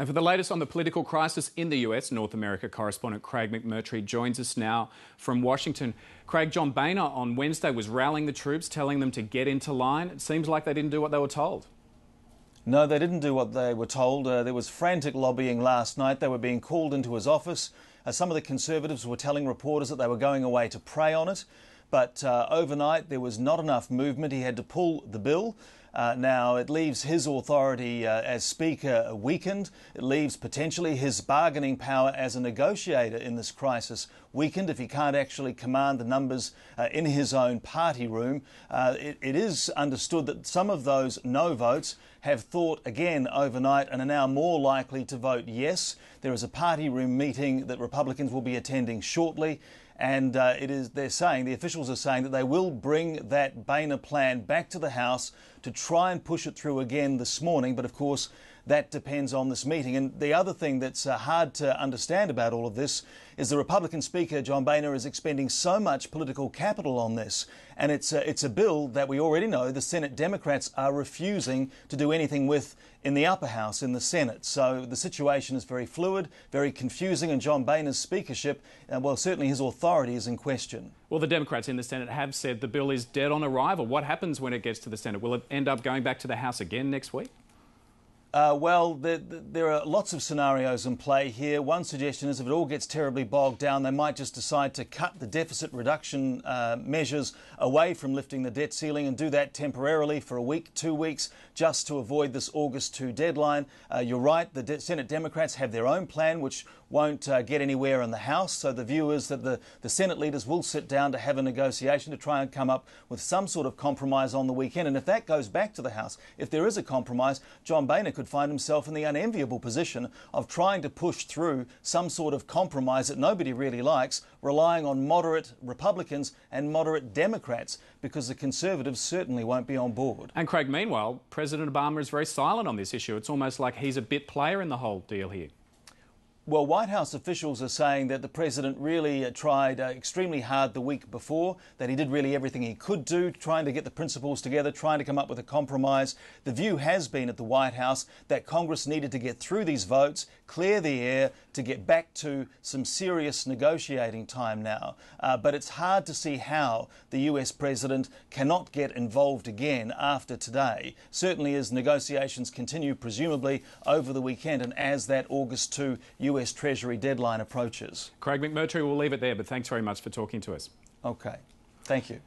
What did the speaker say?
And for the latest on the political crisis in the US, North America correspondent Craig McMurtrie joins us now from Washington. Craig, John Boehner on Wednesday was rallying the troops, telling them to get into line. It seems like they didn't do what they were told. No, they didn't do what they were told. There was frantic lobbying last night. They were being called into his office. Some of the Conservatives were telling reporters that they were going away to pray on it. But overnight there was not enough movement. He had to pull the bill. Now it leaves his authority as Speaker weakened. It leaves potentially his bargaining power as a negotiator in this crisis weakened if he can't actually command the numbers in his own party room. It is understood that some of those no votes have thought again overnight and are now more likely to vote yes. There is a party room meeting that Republicans will be attending shortly. And the officials are saying that they will bring that Boehner plan back to the House to try and push it through again this morning. But of course, that depends on this meeting. And the other thing that's hard to understand about all of this is the Republican Speaker, John Boehner, is expending so much political capital on this. And it's a bill that we already know the Senate Democrats are refusing to do anything with in the upper house, in the Senate. So the situation is very fluid, very confusing, and John Boehner's speakership, well, certainly his authority is in question. Well, the Democrats in the Senate have said the bill is dead on arrival. What happens when it gets to the Senate? Will it end up going back to the House again next week? Well, there are lots of scenarios in play here. One suggestion is if it all gets terribly bogged down, they might just decide to cut the deficit reduction measures away from lifting the debt ceiling and do that temporarily for a week, 2 weeks, just to avoid this August 2 deadline. You're right, the Senate Democrats have their own plan, which won't get anywhere in the House. So the view is that the Senate leaders will sit down to have a negotiation to try and come up with some sort of compromise on the weekend. And if that goes back to the House, if there is a compromise, John Boehner could find himself in the unenviable position of trying to push through some sort of compromise that nobody really likes, relying on moderate Republicans and moderate Democrats, because the Conservatives certainly won't be on board. And Craig, meanwhile, President Obama is very silent on this issue. It's almost like he's a bit player in the whole deal here. Well, White House officials are saying that the president really tried extremely hard the week before, that he did really everything he could do, trying to get the principals together, trying to come up with a compromise. The view has been at the White House that Congress needed to get through these votes, clear the air, to get back to some serious negotiating time now. But it's hard to see how the US president cannot get involved again after today, certainly as negotiations continue presumably over the weekend and as that August 2 US Treasury deadline approaches. Craig McMurtrie, we'll leave it there, but thanks very much for talking to us. Okay. Thank you.